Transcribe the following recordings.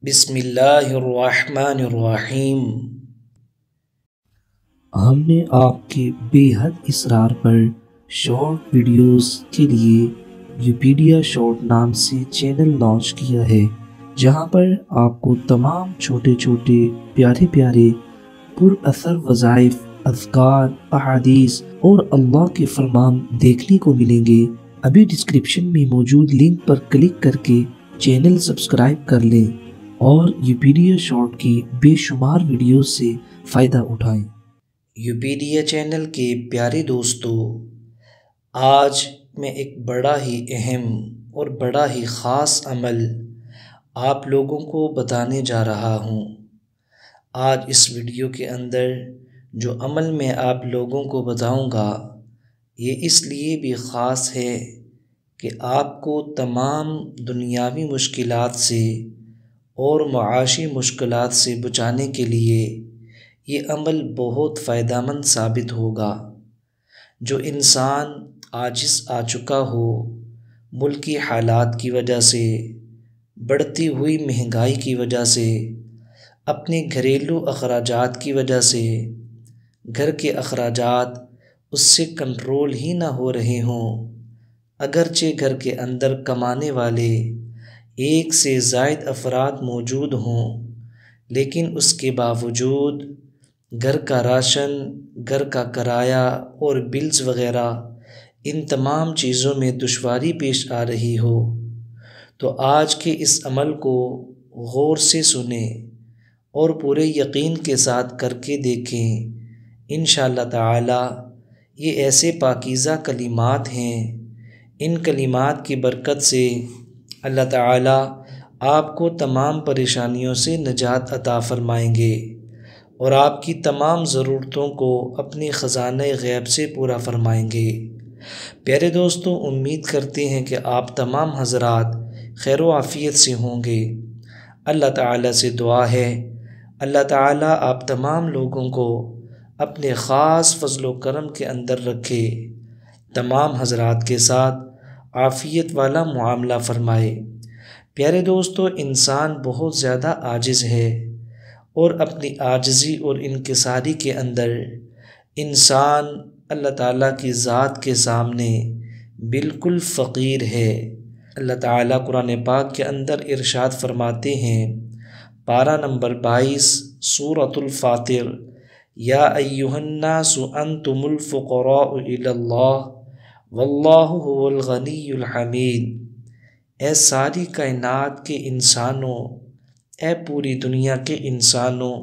بسم اللہ الرحمن الرحیم۔ ہم نے آپ کے بے حد اصرار پر شارٹ ویڈیوز کے لیے یوپیڈیا شارٹ نام سے چینل لانچ کیا ہے، جہاں پر آپ کو تمام چھوٹے چھوٹے پیارے پیارے پر اثر وظائف، اذکار، احادیث اور اللہ کے فرمان دیکھنے کو ملیں گے۔ ابھی ڈسکرپشن میں موجود لنک پر کلک کر کے چینل سبسکرائب کر لیں اور یوپیڈیا شارٹ کی بے شمار ویڈیوز سے فائدہ اٹھائیں۔ یوپیڈیا چینل کے پیارے دوستو، آج میں ایک بڑا ہی اہم اور بڑا ہی خاص عمل آپ لوگوں کو بتانے جا رہا ہوں۔ آج اس ویڈیو کے اندر جو عمل میں آپ لوگوں کو بتاؤں گا، یہ اس لیے بھی خاص ہے کہ آپ کو تمام دنیاوی مشکلات سے اور معاشی مشکلات سے بچانے کے لیے یہ عمل بہت فائدہ مند ثابت ہوگا۔ جو انسان عاجز آ چکا ہو ملکی حالات کی وجہ سے، بڑھتی ہوئی مہنگائی کی وجہ سے، اپنے گھریلو اخراجات کی وجہ سے، گھر کے اخراجات اس سے کنٹرول ہی نہ ہو رہے ہوں، اگرچہ گھر کے اندر کمانے والے ایک سے زائد افراد موجود ہوں، لیکن اس کے باوجود گھر کا راشن، گھر کا کرایہ اور بلز وغیرہ ان تمام چیزوں میں دشواری پیش آ رہی ہو، تو آج کے اس عمل کو غور سے سنیں اور پورے یقین کے ساتھ کر کے دیکھیں۔ انشاءاللہ تعالی یہ ایسے پاکیزہ کلمات ہیں، ان کلمات کی برکت سے اللہ تعالی آپ کو تمام پریشانیوں سے نجات عطا فرمائیں گے اور آپ کی تمام ضرورتوں کو اپنی خزانہ غیب سے پورا فرمائیں گے۔ پیارے دوستو، امید کرتے ہیں کہ آپ تمام حضرات خیر و عافیت سے ہوں گے۔ اللہ تعالیٰ سے دعا ہے، اللہ تعالیٰ آپ تمام لوگوں کو اپنے خاص فضل و کرم کے اندر رکھے، تمام حضرات کے ساتھ عافیت والا معاملہ فرمائے۔ پیارے دوستو، انسان بہت زیادہ عاجز ہے اور اپنی عاجزی اور انکساری کے اندر انسان اللہ تعالیٰ کی ذات کے سامنے بالکل فقیر ہے۔ اللہ تعالیٰ قرآن پاک کے اندر ارشاد فرماتے ہیں، پارہ نمبر 22 سورۃ الفاطر، یا ایھا الناس انتم الفقراء الی اللہ واللہ هو الغنی الحمید۔ اے ساری کائنات کے انسانوں، اے پوری دنیا کے انسانوں،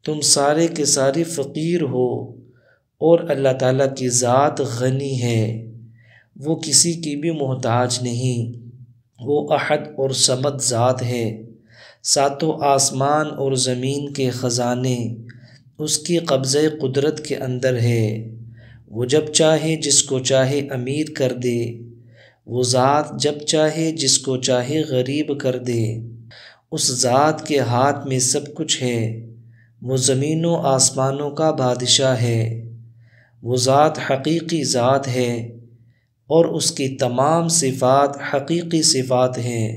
تم سارے کے سارے فقیر ہو اور اللہ تعالیٰ کی ذات غنی ہے، وہ کسی کی بھی محتاج نہیں، وہ احد اور صمد ذات ہے۔ ساتوں آسمان اور زمین کے خزانے اس کی قبضہ قدرت کے اندر ہے، وہ جب چاہے جس کو چاہے امیر کر دے، وہ ذات جب چاہے جس کو چاہے غریب کر دے، اس ذات کے ہاتھ میں سب کچھ ہے، وہ زمین و آسمانوں کا بادشاہ ہے، وہ ذات حقیقی ذات ہے اور اس کی تمام صفات حقیقی صفات ہیں۔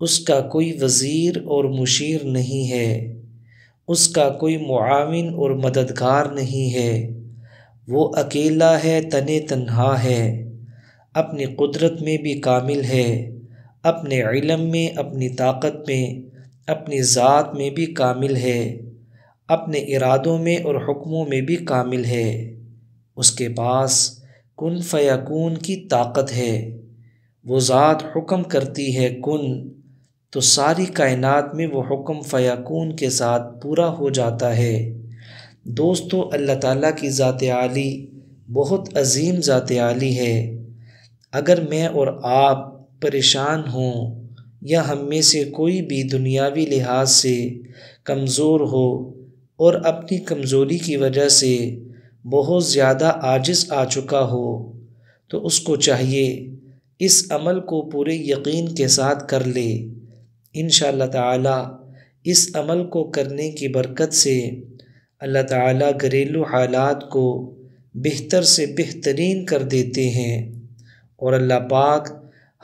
اس کا کوئی وزیر اور مشیر نہیں ہے، اس کا کوئی معاون اور مددگار نہیں ہے، وہ اکیلا ہے، تنہا ہے، اپنی قدرت میں بھی کامل ہے، اپنے علم میں، اپنی طاقت میں، اپنی ذات میں بھی کامل ہے، اپنے ارادوں میں اور حکموں میں بھی کامل ہے۔ اس کے پاس کن فیکون کی طاقت ہے، وہ ذات حکم کرتی ہے کن، تو ساری کائنات میں وہ حکم فیکون کے ساتھ پورا ہو جاتا ہے۔ دوستو، اللہ تعالیٰ کی ذات عالی بہت عظیم ذات عالی ہے۔ اگر میں اور آپ پریشان ہوں یا ہم میں سے کوئی بھی دنیاوی لحاظ سے کمزور ہو اور اپنی کمزوری کی وجہ سے بہت زیادہ عاجز آ چکا ہو، تو اس کو چاہیے اس عمل کو پورے یقین کے ساتھ کر لے۔ انشاءاللہ تعالی اس عمل کو کرنے کی برکت سے اللہ تعالیٰ گھریلو حالات کو بہتر سے بہترین کر دیتے ہیں اور اللہ پاک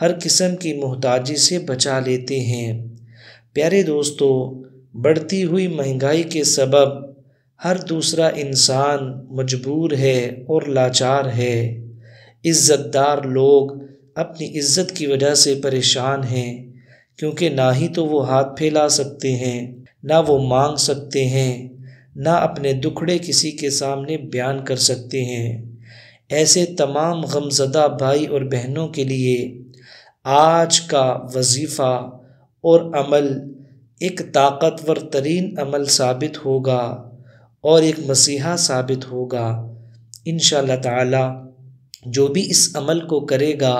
ہر قسم کی محتاجی سے بچا لیتے ہیں۔ پیارے دوستو، بڑھتی ہوئی مہنگائی کے سبب ہر دوسرا انسان مجبور ہے اور لاچار ہے۔ عزت دار لوگ اپنی عزت کی وجہ سے پریشان ہیں، کیونکہ نہ ہی تو وہ ہاتھ پھیلا سکتے ہیں، نہ وہ مانگ سکتے ہیں، نہ اپنے دکھڑے کسی کے سامنے بیان کر سکتے ہیں۔ ایسے تمام غمزدہ بھائی اور بہنوں کے لیے آج کا وظیفہ اور عمل ایک طاقتور ترین عمل ثابت ہوگا اور ایک مسیحا ثابت ہوگا۔ انشاءاللہ تعالی جو بھی اس عمل کو کرے گا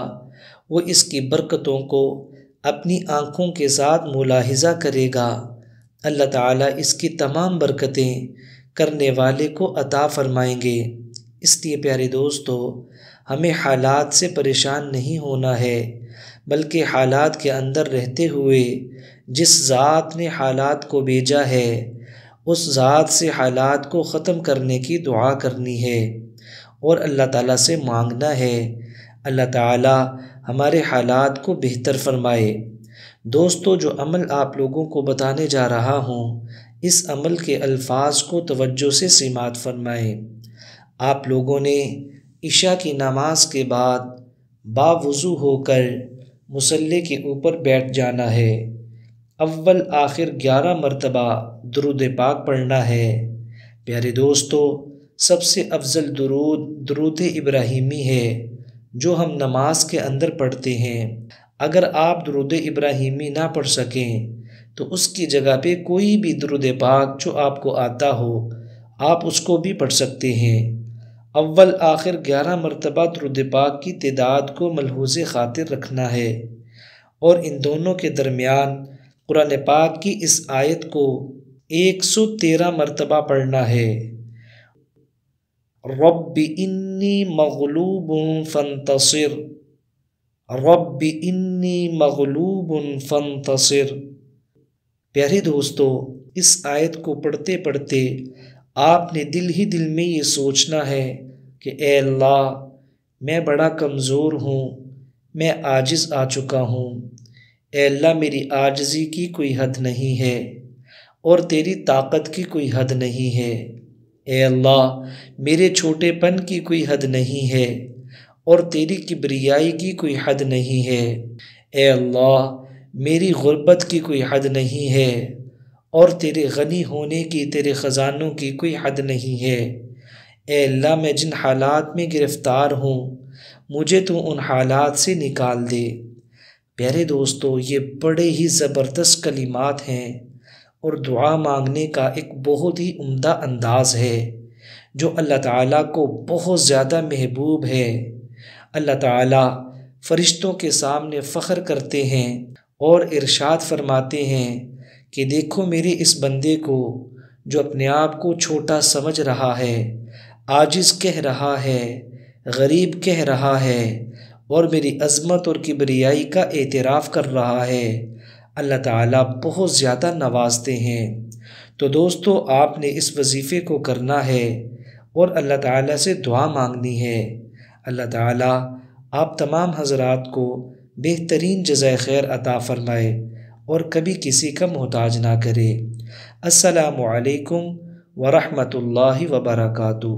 وہ اس کی برکتوں کو اپنی آنکھوں کے ساتھ ملاحظہ کرے گا۔ اللہ تعالیٰ اس کی تمام برکتیں کرنے والے کو عطا فرمائیں گے۔ اس لیے پیارے دوستو، ہمیں حالات سے پریشان نہیں ہونا ہے، بلکہ حالات کے اندر رہتے ہوئے جس ذات نے حالات کو بھیجا ہے اس ذات سے حالات کو ختم کرنے کی دعا کرنی ہے اور اللہ تعالیٰ سے مانگنا ہے۔ اللہ تعالیٰ ہمارے حالات کو بہتر فرمائے۔ دوستو، جو عمل آپ لوگوں کو بتانے جا رہا ہوں، اس عمل کے الفاظ کو توجہ سے سماعت فرمائیں۔ آپ لوگوں نے عشاء کی نماز کے بعد باوضو ہو کر مصلی کے اوپر بیٹھ جانا ہے۔ اول آخر 11 مرتبہ درود پاک پڑھنا ہے۔ پیارے دوستو، سب سے افضل درود ابراہیمی ہے جو ہم نماز کے اندر پڑھتے ہیں۔ اگر آپ درود ابراہیمی نہ پڑھ سکیں تو اس کی جگہ پہ کوئی بھی درود پاک جو آپ کو آتا ہو آپ اس کو بھی پڑھ سکتے ہیں۔ اول آخر 11 مرتبہ درود پاک کی تعداد کو ملحوظ خاطر رکھنا ہے، اور ان دونوں کے درمیان قرآن پاک کی اس آیت کو 113 مرتبہ پڑھنا ہے۔ رب انی مغلوب فانتصر، رب انی مغلوب فانتصر۔ پیارے دوستو، اس آیت کو پڑھتے پڑھتے آپ نے دل ہی دل میں یہ سوچنا ہے کہ اے اللہ، میں بڑا کمزور ہوں، میں عاجز آ چکا ہوں۔ اے اللہ، میری عاجزی کی کوئی حد نہیں ہے اور تیری طاقت کی کوئی حد نہیں ہے۔ اے اللہ، میرے چھوٹے پن کی کوئی حد نہیں ہے اور تیری کبریائی کی کوئی حد نہیں ہے۔ اے اللہ، میری غربت کی کوئی حد نہیں ہے اور تیرے غنی ہونے کی، تیرے خزانوں کی کوئی حد نہیں ہے۔ اے اللہ، میں جن حالات میں گرفتار ہوں مجھے تو ان حالات سے نکال دے۔ پیارے دوستو، یہ بڑے ہی زبردست کلمات ہیں اور دعا مانگنے کا ایک بہت ہی عمدہ انداز ہے جو اللہ تعالیٰ کو بہت زیادہ محبوب ہے۔ اللہ تعالیٰ فرشتوں کے سامنے فخر کرتے ہیں اور ارشاد فرماتے ہیں کہ دیکھو میرے اس بندے کو جو اپنے آپ کو چھوٹا سمجھ رہا ہے، عاجز کہہ رہا ہے، غریب کہہ رہا ہے اور میری عظمت اور کبریائی کا اعتراف کر رہا ہے، اللہ تعالیٰ بہت زیادہ نوازتے ہیں۔ تو دوستو، آپ نے اس وظیفے کو کرنا ہے اور اللہ تعالیٰ سے دعا مانگنی ہے۔ اللہ تعالیٰ آپ تمام حضرات کو بہترین جزائے خیر عطا فرمائے اور کبھی کسی کا محتاج نہ کرے۔ السلام علیکم ورحمۃ اللہ وبرکاتہ۔